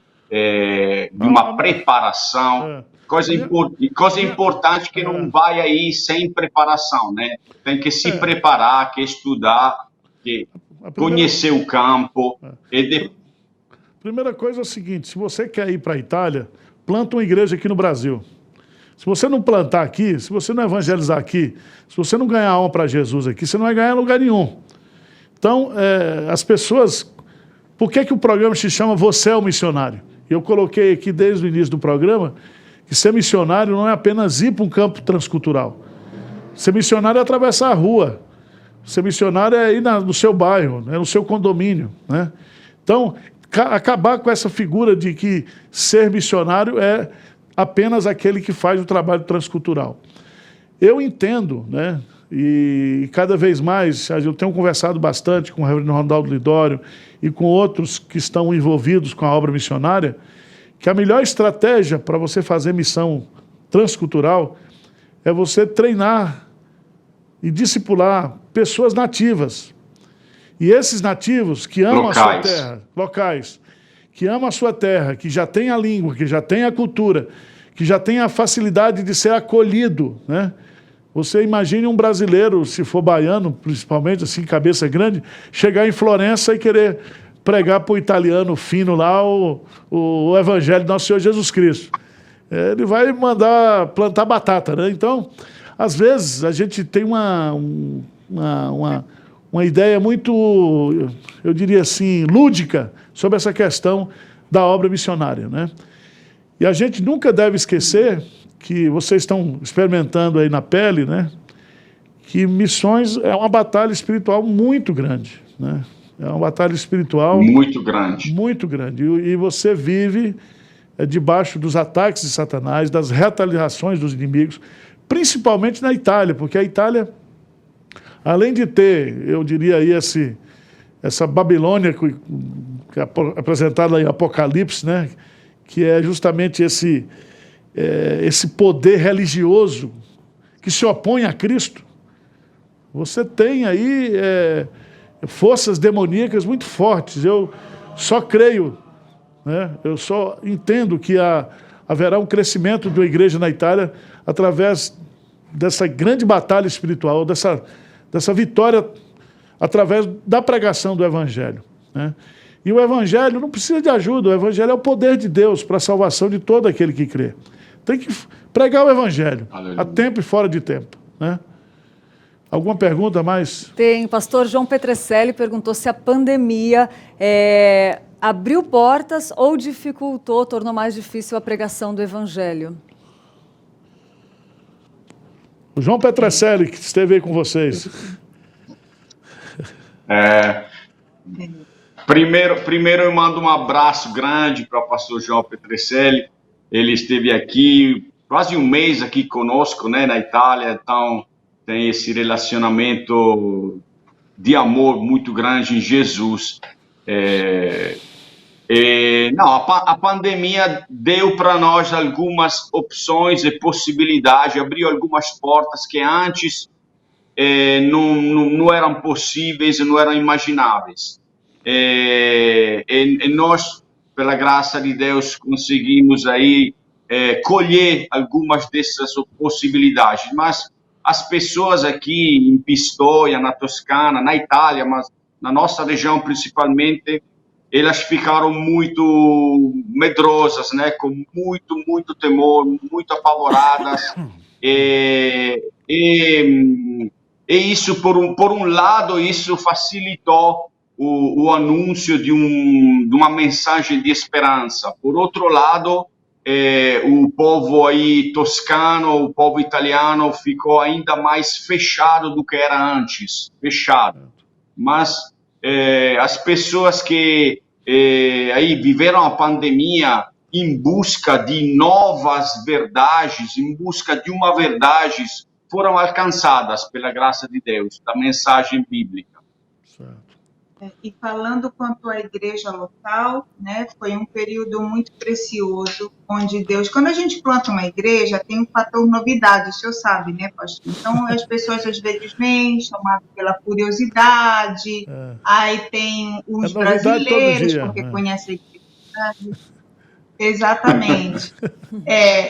uma preparação. Coisa importante que não vai aí sem preparação, né? Tem que se preparar, que estudar, que conhecer o campo. Primeira coisa é o seguinte, se você quer ir para a Itália, planta uma igreja aqui no Brasil. Se você não plantar aqui, se você não evangelizar aqui, se você não ganhar alma para Jesus aqui, você não vai ganhar em lugar nenhum. Então, as pessoas... Por que o programa se chama Você é o Missionário? Eu coloquei aqui desde o início do programa que ser missionário não é apenas ir para um campo transcultural. Ser missionário é atravessar a rua. Ser missionário é ir no seu bairro, no seu condomínio, né? Então, acabar com essa figura de que ser missionário é apenas aquele que faz o trabalho transcultural. Eu entendo, né? E cada vez mais, eu tenho conversado bastante com o reverendo Ronaldo Lidório e com outros que estão envolvidos com a obra missionária, que a melhor estratégia para você fazer missão transcultural é você treinar e discipular pessoas nativas. E esses nativos que amam a sua terra, locais, que amam a sua terra, que já tem a língua, que já tem a cultura, que já tem a facilidade de ser acolhido, né? Você imagine um brasileiro, se for baiano, principalmente, assim, cabeça grande, chegar em Florença e querer pregar para o italiano fino lá o evangelho do nosso Senhor Jesus Cristo. Ele vai mandar plantar batata, né? Então, às vezes, a gente tem uma ideia muito, eu diria assim, lúdica sobre essa questão da obra missionária, né? E a gente nunca deve esquecer que vocês estão experimentando aí na pele, né? Que missões é uma batalha espiritual muito grande, né? É uma batalha espiritual muito grande. Muito grande. E você vive debaixo dos ataques de Satanás, das retaliações dos inimigos, principalmente na Itália, porque a Itália, além de ter, eu diria aí, essa Babilônia que é apresentada em Apocalipse, né? Que é justamente esse poder religioso que se opõe a Cristo. Você tem aí forças demoníacas muito fortes. Eu só creio, né? Eu só entendo que haverá um crescimento da igreja na Itália através dessa grande batalha espiritual, dessa vitória através da pregação do Evangelho, né? E o Evangelho não precisa de ajuda, o Evangelho é o poder de Deus para a salvação de todo aquele que crê. Tem que pregar o Evangelho, a tempo e fora de tempo, né? Alguma pergunta mais? Tem. O pastor João Petrecelli perguntou se a pandemia abriu portas ou dificultou, tornou mais difícil a pregação do Evangelho. O João Petrecelli, que esteve aí com vocês. Primeiro eu mando um abraço grande para o pastor João Petrecelli. Ele esteve aqui quase um mês aqui conosco, né, na Itália, então tem esse relacionamento de amor muito grande em Jesus. A pandemia deu para nós algumas opções e possibilidades, abriu algumas portas que antes não eram possíveis, não eram imagináveis. E nós, pela graça de Deus, conseguimos aí colher algumas dessas possibilidades, mas as pessoas aqui em Pistoia, na Toscana, na Itália, mas na nossa região principalmente, elas ficaram muito medrosas, né? Com muito temor, muito apavoradas. E isso, por um lado, isso facilitou o anúncio de uma mensagem de esperança. Por outro lado, o povo aí toscano, o povo italiano ficou ainda mais fechado do que era antes, fechado. Mas as pessoas que aí viveram a pandemia em busca de novas verdades, em busca de uma verdade, foram alcançadas pela graça de Deus, da mensagem bíblica. Certo. E falando quanto à igreja local, né, foi um período muito precioso, onde Deus, quando a gente planta uma igreja, tem um fator novidade, o senhor sabe, né, pastor? Então, as pessoas às vezes vêm, chamadas pela curiosidade, aí tem os brasileiros, porque conhecem a igreja. Exatamente.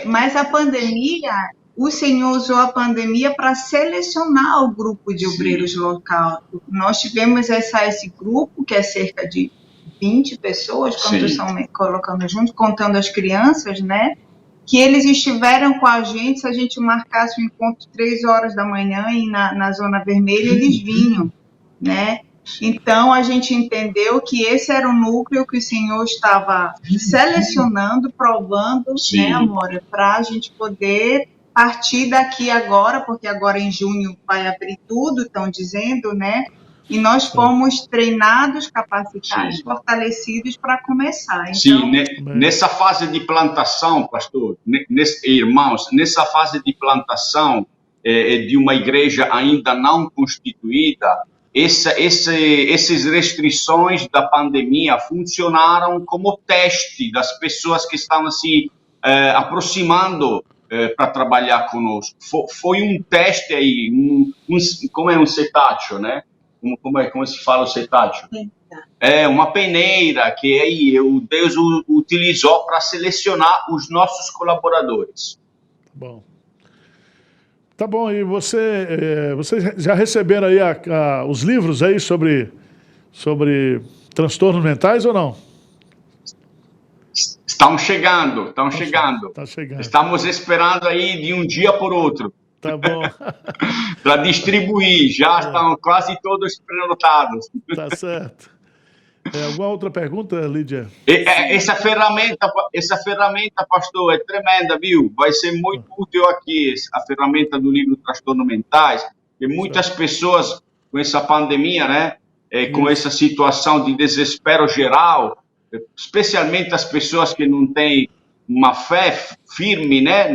Mas a pandemia, o Senhor usou a pandemia para selecionar o grupo de obreiros local. Nós tivemos esse grupo, que é cerca de 20 pessoas, quando estão colocando junto, contando as crianças, né? Que eles estiveram com a gente, se a gente marcasse um encontro 3 horas da manhã e na Zona Vermelha, eles vinham, né? Então, a gente entendeu que esse era o núcleo que o Senhor estava selecionando, provando, né, Amora, para a gente poder partir daqui agora, porque agora em junho vai abrir tudo, estão dizendo, né? E nós fomos treinados, capacitados, fortalecidos para começar. Então, nessa fase de plantação, pastor, irmãos, nessa fase de plantação de uma igreja ainda não constituída, essas restrições da pandemia funcionaram como teste das pessoas que estavam se aproximando para trabalhar conosco. Foi um teste aí, como é um cetáceo, né? Como se fala o cetáceo? Uma peneira que aí Deus utilizou para selecionar os nossos colaboradores. Bom. Tá bom, e vocês já receberam aí os livros aí sobre transtornos mentais ou não? Estão chegando. Tá chegando. Estamos esperando aí de um dia por outro. Tá bom. Para distribuir, já estão quase todos prenotados. Tá certo. Alguma outra pergunta, Lídia? Essa ferramenta, pastor, é tremenda, viu? Vai ser muito útil aqui, a ferramenta do livro Transtornos Mentais, e muitas pessoas com essa pandemia, né, com essa situação de desespero geral, especialmente as pessoas que não têm uma fé firme, né,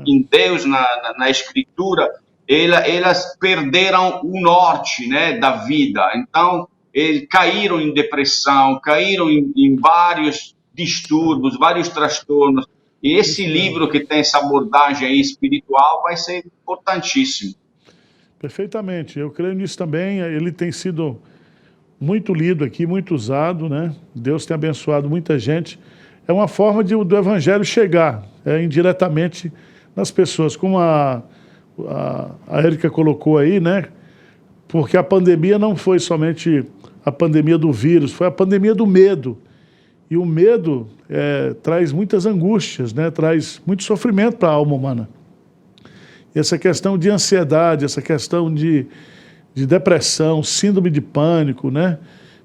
em Deus, na Escritura, elas perderam o norte, né, da vida. Então, eles caíram em depressão, caíram em vários distúrbios, vários transtornos. E esse livro que tem essa abordagem aí espiritual vai ser importantíssimo. Perfeitamente. Eu creio nisso também. Ele tem sido muito lido aqui, muito usado, né? Deus tem abençoado muita gente. É uma forma do evangelho chegar indiretamente nas pessoas. Como a Érica colocou aí, né? Porque a pandemia não foi somente a pandemia do vírus, foi a pandemia do medo. E o medo traz muitas angústias, né? Traz muito sofrimento para a alma humana. E essa questão de ansiedade, essa questão de depressão, síndrome de pânico, né?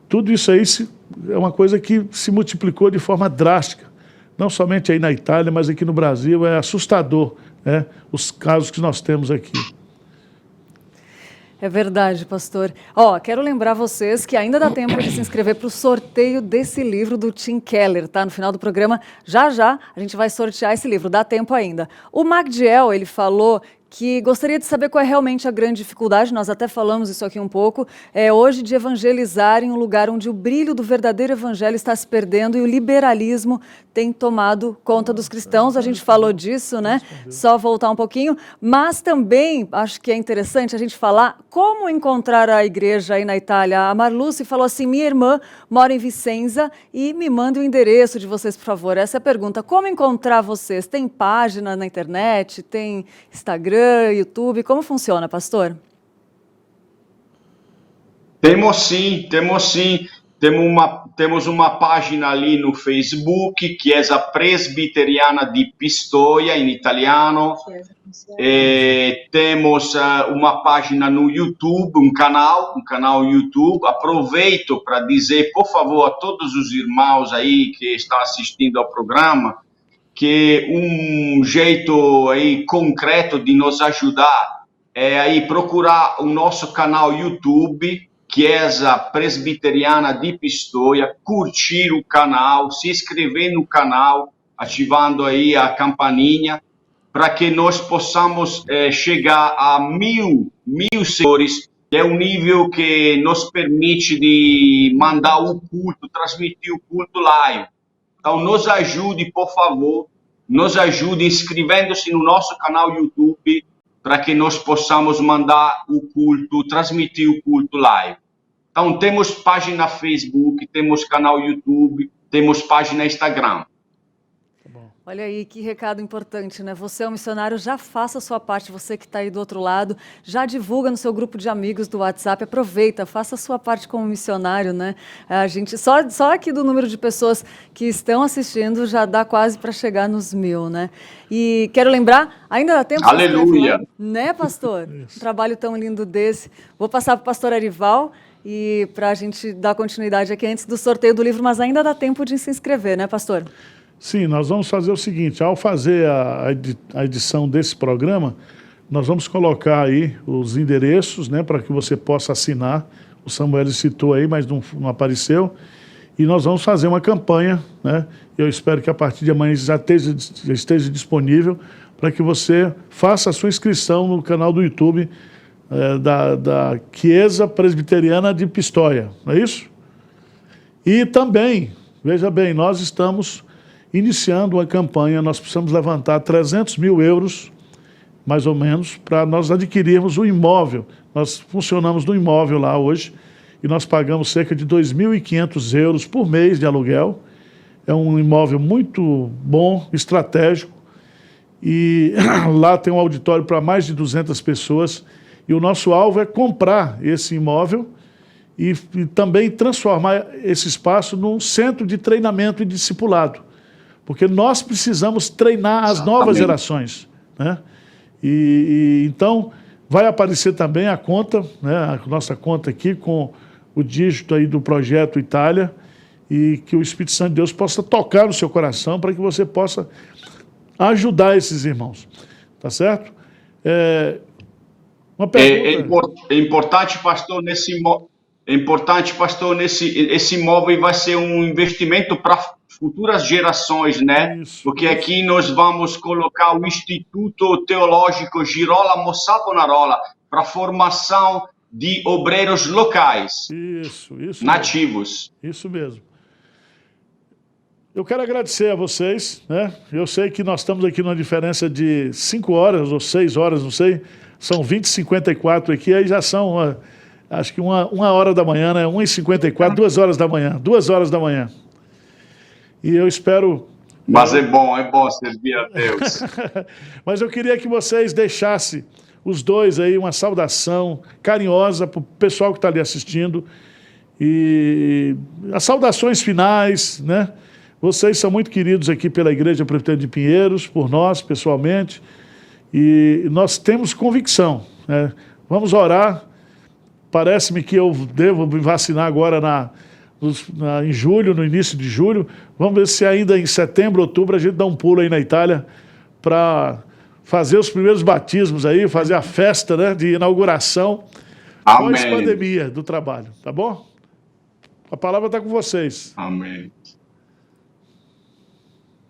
Tudo isso aí é uma coisa que se multiplicou de forma drástica. Não somente aí na Itália, mas aqui no Brasil. É assustador, né? Os casos que nós temos aqui. É verdade, pastor. Quero lembrar vocês que ainda dá tempo de se inscrever para o sorteio desse livro do Tim Keller, tá? No final do programa, já a gente vai sortear esse livro, dá tempo ainda. O Magdiel, ele falou que gostaria de saber qual é realmente a grande dificuldade, nós até falamos isso aqui um pouco, hoje de evangelizar em um lugar onde o brilho do verdadeiro evangelho está se perdendo e o liberalismo tem tomado conta dos cristãos. A gente falou disso, né? Só voltar um pouquinho, mas também acho que é interessante a gente falar como encontrar a igreja aí na Itália. A Marluce falou assim: minha irmã mora em Vicenza e me manda o endereço de vocês, por favor. Essa é a pergunta. Como encontrar vocês? Tem página na internet? Tem Instagram? YouTube, como funciona, pastor? Temos sim. Temos uma página ali no Facebook, Chiesa Presbiteriana di Pistoia, em italiano. Temos uma página no YouTube, um canal YouTube. Aproveito para dizer, por favor, a todos os irmãos aí que estão assistindo ao programa, que um jeito aí concreto de nos ajudar é aí procurar o nosso canal YouTube, Chiesa Presbiteriana di Pistoia, curtir o canal, se inscrever no canal, ativando aí a campainha, para que nós possamos chegar a mil seguidores, que é um nível que nos permite de mandar o culto, transmitir o culto live. Então, nos ajude, por favor, nos ajude inscrevendo-se no nosso canal YouTube para que nós possamos mandar o culto, transmitir o culto live. Então, temos página Facebook, temos canal YouTube, temos página Instagram. Olha aí, que recado importante, né? Você é um missionário, já faça a sua parte, você que está aí do outro lado, já divulga no seu grupo de amigos do WhatsApp, aproveita, faça a sua parte como missionário, né? A gente, só aqui do número de pessoas que estão assistindo já dá quase para chegar nos 1000, né? E quero lembrar, ainda dá tempo... Aleluia! Né, pastor? Um trabalho tão lindo desse. Vou passar para o pastor Arival e para a gente dar continuidade aqui antes do sorteio do livro, mas ainda dá tempo de se inscrever, né, pastor? Sim, nós vamos fazer o seguinte, ao fazer a edição desse programa, nós vamos colocar aí os endereços, né, para que você possa assinar. O Samuel citou aí, mas não apareceu. E nós vamos fazer uma campanha, né? Eu espero que a partir de amanhã já esteja disponível para que você faça a sua inscrição no canal do YouTube da Chiesa Presbiteriana di Pistoia, não é isso? E também, veja bem, nós estamos iniciando uma campanha, nós precisamos levantar 300 mil euros, mais ou menos, para nós adquirirmos um imóvel. Nós funcionamos no imóvel lá hoje e nós pagamos cerca de 2.500 euros por mês de aluguel. É um imóvel muito bom, estratégico, e lá tem um auditório para mais de 200 pessoas, e o nosso alvo é comprar esse imóvel e também transformar esse espaço num centro de treinamento e discipulado. Porque nós precisamos treinar as novas gerações, né? Então, vai aparecer também a conta, né, a nossa conta aqui, com o dígito aí do Projeto Itália, e que o Espírito Santo de Deus possa tocar no seu coração para que você possa ajudar esses irmãos. Tá certo? Uma pergunta... É importante, pastor, esse imóvel vai ser um investimento para futuras gerações, né? Isso, porque aqui nós vamos colocar o Instituto Teológico Girolamo Savonarola para formação de obreiros locais, isso nativos. Mesmo. Isso mesmo. Eu quero agradecer a vocês, né? Eu sei que nós estamos aqui numa diferença de 5 horas ou 6 horas, não sei, são 20h54 aqui, aí já são, acho que uma hora da manhã, né? 1h54, 2 horas da manhã, 2 horas da manhã. E eu espero... Mas é bom servir a Deus. Mas eu queria que vocês deixassem os dois aí uma saudação carinhosa para o pessoal que está ali assistindo. E as saudações finais, né? Vocês são muito queridos aqui pela Igreja Presbiteriana de Pinheiros, por nós, pessoalmente. E nós temos convicção, né? Vamos orar. Parece-me que eu devo me vacinar agora em julho, no início de julho. Vamos ver se ainda em setembro, outubro, a gente dá um pulo aí na Itália para fazer os primeiros batismos aí, fazer a festa, né, de inauguração pós-pandemia do trabalho, tá bom? A palavra está com vocês. Amém.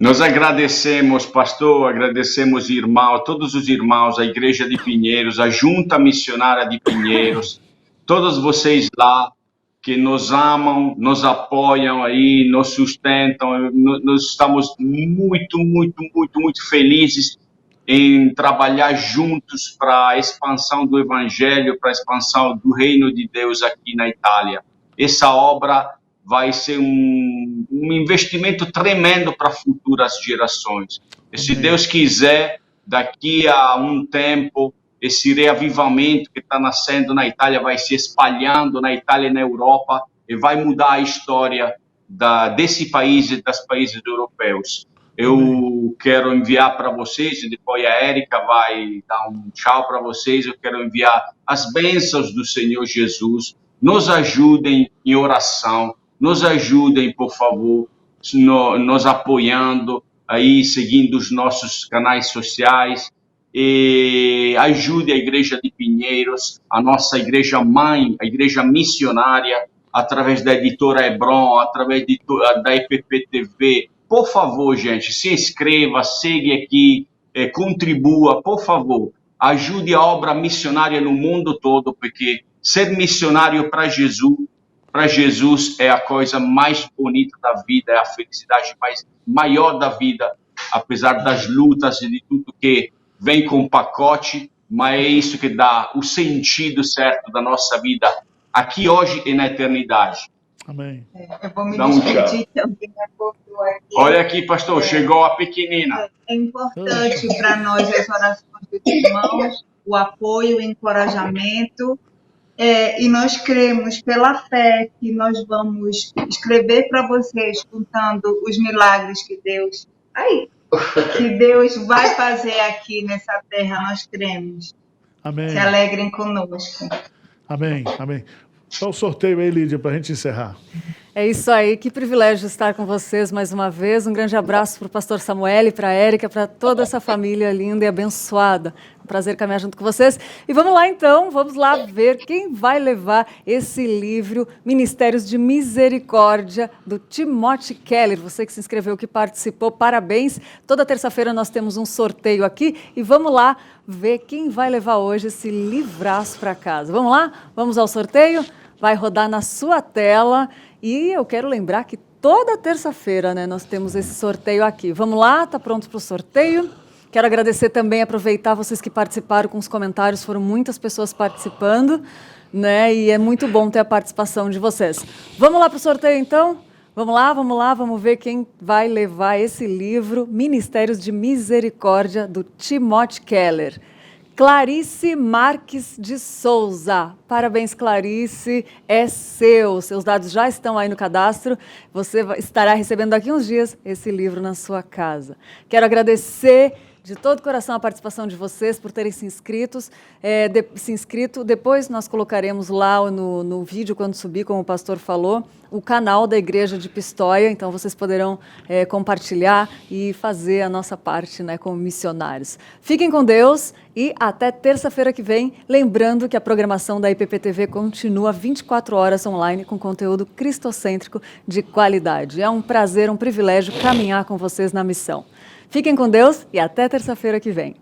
Nós agradecemos, pastor, agradecemos irmãos, todos os irmãos, a Igreja de Pinheiros, a Junta Missionária de Pinheiros, todos vocês lá que nos amam, nos apoiam aí, nos sustentam. Nós estamos muito, muito, muito, muito felizes em trabalhar juntos para a expansão do Evangelho, para a expansão do Reino de Deus aqui na Itália. Essa obra vai ser um investimento tremendo para futuras gerações. E se Deus quiser, daqui a um tempo, esse reavivamento que está nascendo na Itália vai se espalhando na Itália e na Europa e vai mudar a história desse país e dos países europeus. Eu quero enviar para vocês, e depois a Érica vai dar um tchau para vocês, eu quero enviar as bênçãos do Senhor Jesus. Nos ajudem em oração, nos ajudem, por favor, nos apoiando, aí, seguindo os nossos canais sociais, e ajude a Igreja de Pinheiros, a nossa igreja mãe, a igreja missionária, através da editora Hebron, através da IPP-TV. Por favor, gente, se inscreva, siga aqui, contribua, por favor. Ajude a obra missionária no mundo todo, porque ser missionário para Jesus é a coisa mais bonita da vida, é a felicidade maior da vida, apesar das lutas e de tudo que vem com o pacote, mas é isso que dá o sentido certo da nossa vida, aqui hoje e na eternidade. Amém. Eu vou me despedir também. Olha aqui, pastor, chegou a pequenina. É importante para nós as orações dos irmãos, o apoio, o encorajamento. E nós cremos pela fé que nós vamos escrever para vocês contando os milagres que Deus vai fazer aqui nessa terra, nós cremos. Amém. Se alegrem conosco. Amém, amém. Só o sorteio aí, Lídia, para a gente encerrar. É isso aí, que privilégio estar com vocês mais uma vez. Um grande abraço para o pastor Samuel, para a Érica, para toda essa família linda e abençoada. Um prazer caminhar junto com vocês. E vamos lá então, vamos lá ver quem vai levar esse livro, Ministérios de Misericórdia, do Timothy Keller. Você que se inscreveu, que participou, parabéns. Toda terça-feira nós temos um sorteio aqui e vamos lá ver quem vai levar hoje esse livraço para casa. Vamos lá? Vamos ao sorteio? Vai rodar na sua tela. E eu quero lembrar que toda terça-feira, né, nós temos esse sorteio aqui. Vamos lá? Está pronto para o sorteio? Quero agradecer também, aproveitar vocês que participaram com os comentários, foram muitas pessoas participando, né? E é muito bom ter a participação de vocês. Vamos lá para o sorteio, então? Vamos lá, vamos ver quem vai levar esse livro, Ministérios de Misericórdia, do Timothy Keller. Clarice Marques de Souza. Parabéns, Clarice, é seu. Seus dados já estão aí no cadastro. Você estará recebendo daqui a uns dias esse livro na sua casa. Quero agradecer de todo o coração a participação de vocês por terem se inscrito. Depois nós colocaremos lá no vídeo, quando subir, como o pastor falou, o canal da Igreja de Pistoia, então vocês poderão compartilhar e fazer a nossa parte, né, como missionários. Fiquem com Deus e até terça-feira que vem, lembrando que a programação da IPP-TV continua 24 horas online com conteúdo cristocêntrico de qualidade. É um prazer, um privilégio caminhar com vocês na missão. Fiquem com Deus e até terça-feira que vem.